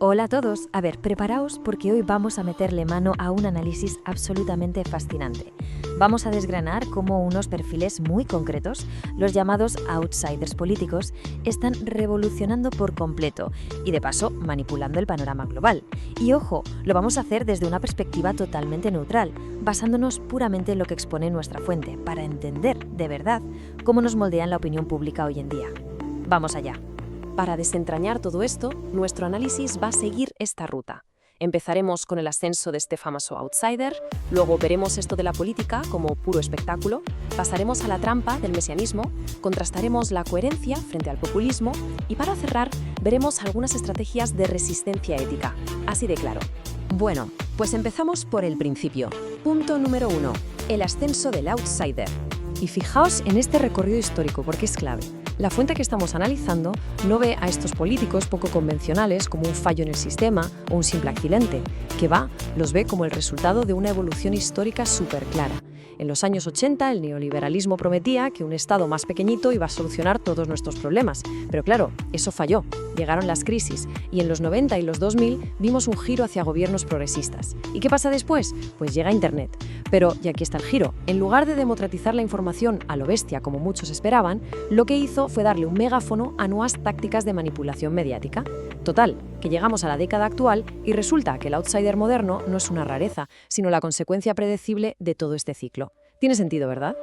Hola a todos. A ver, preparaos porque hoy vamos a meterle mano a un análisis absolutamente fascinante. Vamos a desgranar cómo unos perfiles muy concretos, los llamados outsiders políticos, están revolucionando por completo y de paso manipulando el panorama global. Y ojo, lo vamos a hacer desde una perspectiva totalmente neutral, basándonos puramente en lo que expone nuestra fuente, para entender, de verdad, cómo nos moldean la opinión pública hoy en día. Vamos allá. Para desentrañar todo esto, nuestro análisis va a seguir esta ruta. Empezaremos con el ascenso de este famoso outsider, luego veremos esto de la política como puro espectáculo, pasaremos a la trampa del mesianismo, contrastaremos la coherencia frente al populismo y para cerrar veremos algunas estrategias de resistencia ética. Así de claro. Bueno, pues empezamos por el principio. Punto número 1. El ascenso del outsider. Y fijaos en este recorrido histórico porque es clave. La fuente que estamos analizando no ve a estos políticos poco convencionales como un fallo en el sistema o un simple accidente, los ve como el resultado de una evolución histórica súper clara. En los años 80 el neoliberalismo prometía que un Estado más pequeñito iba a solucionar todos nuestros problemas, pero claro, eso falló. Llegaron las crisis y en los 90 y los 2000 vimos un giro hacia gobiernos progresistas. ¿Y qué pasa después? Pues llega Internet. Pero, y aquí está el giro, en lugar de democratizar la información a lo bestia como muchos esperaban, lo que hizo fue darle un megáfono a nuevas tácticas de manipulación mediática. Total, que llegamos a la década actual y resulta que el outsider moderno no es una rareza, sino la consecuencia predecible de todo este ciclo. Tiene sentido, ¿verdad?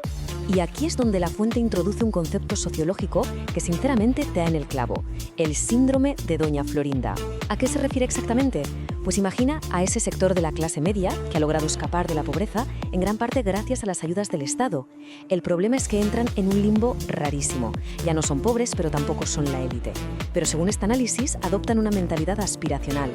Y aquí es donde la fuente introduce un concepto sociológico que sinceramente te da en el clavo, el síndrome de Doña Florinda. ¿A qué se refiere exactamente? Pues imagina a ese sector de la clase media que ha logrado escapar de la pobreza en gran parte gracias a las ayudas del Estado. El problema es que entran en un limbo rarísimo. Ya no son pobres, pero tampoco son la élite. Pero según este análisis, adoptan una mentalidad aspiracional.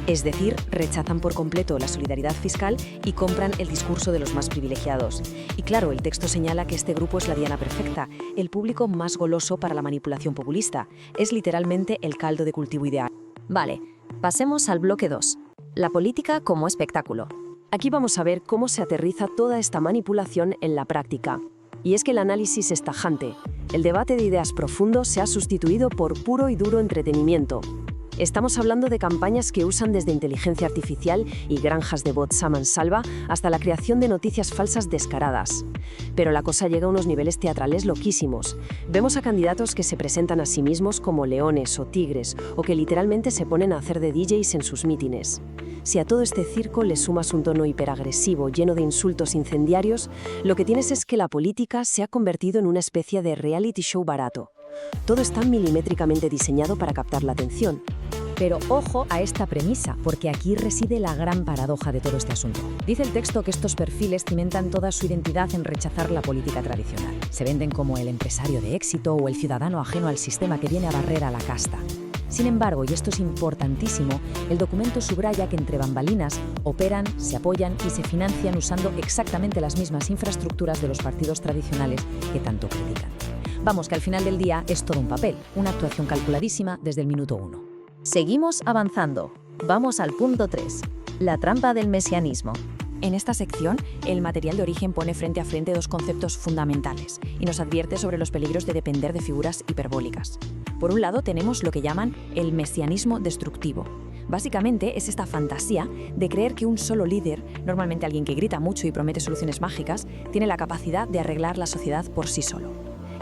Es decir, rechazan por completo la solidaridad fiscal y compran el discurso de los más privilegiados. Y claro, el texto señala que este grupo es la diana perfecta, el público más goloso para la manipulación populista. Es literalmente el caldo de cultivo ideal. Vale, pasemos al bloque 2. La política como espectáculo. Aquí vamos a ver cómo se aterriza toda esta manipulación en la práctica. Y es que el análisis es tajante. El debate de ideas profundo se ha sustituido por puro y duro entretenimiento. Estamos hablando de campañas que usan desde inteligencia artificial y granjas de bots a mansalva hasta la creación de noticias falsas descaradas. Pero la cosa llega a unos niveles teatrales loquísimos. Vemos a candidatos que se presentan a sí mismos como leones o tigres, o que literalmente se ponen a hacer de DJs en sus mítines. Si a todo este circo le sumas un tono hiperagresivo lleno de insultos incendiarios, lo que tienes es que la política se ha convertido en una especie de reality show barato. Todo está milimétricamente diseñado para captar la atención. Pero ojo a esta premisa, porque aquí reside la gran paradoja de todo este asunto. Dice el texto que estos perfiles cimentan toda su identidad en rechazar la política tradicional. Se venden como el empresario de éxito o el ciudadano ajeno al sistema que viene a barrer a la casta. Sin embargo, y esto es importantísimo, el documento subraya que entre bambalinas operan, se apoyan y se financian usando exactamente las mismas infraestructuras de los partidos tradicionales que tanto critican. Vamos, que al final del día es todo un papel, una actuación calculadísima desde el minuto 1. Seguimos avanzando. Vamos al punto 3. La trampa del mesianismo. En esta sección, el material de origen pone frente a frente dos conceptos fundamentales y nos advierte sobre los peligros de depender de figuras hiperbólicas. Por un lado, tenemos lo que llaman el mesianismo destructivo. Básicamente es esta fantasía de creer que un solo líder, normalmente alguien que grita mucho y promete soluciones mágicas, tiene la capacidad de arreglar la sociedad por sí solo.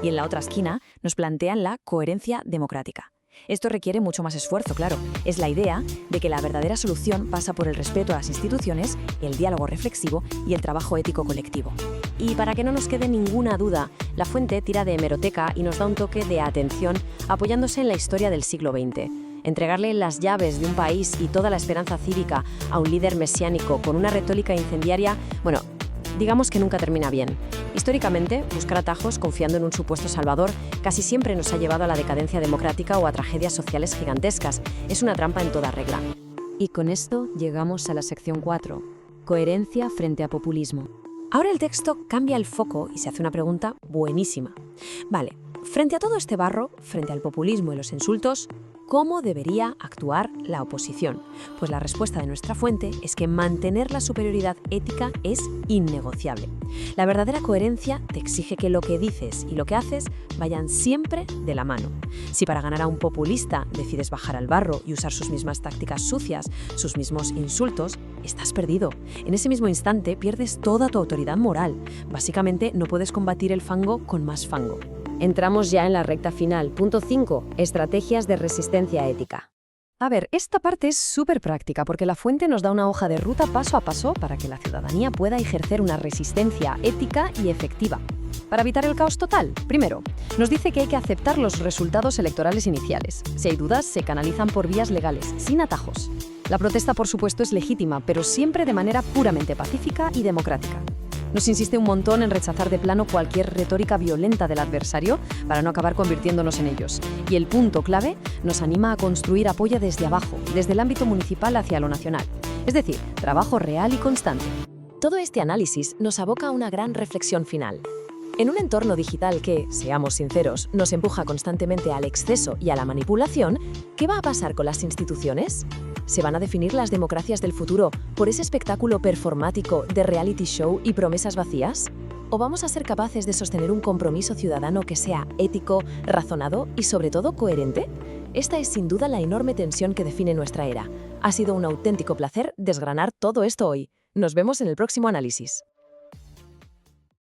Y en la otra esquina nos plantean la coherencia democrática. Esto requiere mucho más esfuerzo, claro. Es la idea de que la verdadera solución pasa por el respeto a las instituciones, el diálogo reflexivo y el trabajo ético colectivo. Y para que no nos quede ninguna duda, la fuente tira de hemeroteca y nos da un toque de atención apoyándose en la historia del siglo XX. Entregarle las llaves de un país y toda la esperanza cívica a un líder mesiánico con una retórica incendiaria, digamos que nunca termina bien. Históricamente, buscar atajos confiando en un supuesto salvador casi siempre nos ha llevado a la decadencia democrática o a tragedias sociales gigantescas. Es una trampa en toda regla. Y con esto llegamos a la sección 4. Coherencia frente a populismo. Ahora el texto cambia el foco y se hace una pregunta buenísima. Vale, frente a todo este barro, frente al populismo y los insultos, ¿cómo debería actuar la oposición? Pues la respuesta de nuestra fuente es que mantener la superioridad ética es innegociable. La verdadera coherencia te exige que lo que dices y lo que haces vayan siempre de la mano. Si para ganar a un populista decides bajar al barro y usar sus mismas tácticas sucias, sus mismos insultos, estás perdido. En ese mismo instante pierdes toda tu autoridad moral. Básicamente no puedes combatir el fango con más fango. Entramos ya en la recta final. Punto 5. Estrategias de resistencia ética. A ver, esta parte es súper práctica porque la fuente nos da una hoja de ruta paso a paso para que la ciudadanía pueda ejercer una resistencia ética y efectiva. Para evitar el caos total, primero, nos dice que hay que aceptar los resultados electorales iniciales. Si hay dudas, se canalizan por vías legales, sin atajos. La protesta, por supuesto, es legítima, pero siempre de manera puramente pacífica y democrática. Nos insiste un montón en rechazar de plano cualquier retórica violenta del adversario para no acabar convirtiéndonos en ellos. Y el punto clave nos anima a construir apoyo desde abajo, desde el ámbito municipal hacia lo nacional. Es decir, trabajo real y constante. Todo este análisis nos aboca a una gran reflexión final. En un entorno digital que, seamos sinceros, nos empuja constantemente al exceso y a la manipulación, ¿qué va a pasar con las instituciones? ¿Se van a definir las democracias del futuro por ese espectáculo performático de reality show y promesas vacías? ¿O vamos a ser capaces de sostener un compromiso ciudadano que sea ético, razonado y sobre todo coherente? Esta es sin duda la enorme tensión que define nuestra era. Ha sido un auténtico placer desgranar todo esto hoy. Nos vemos en el próximo análisis.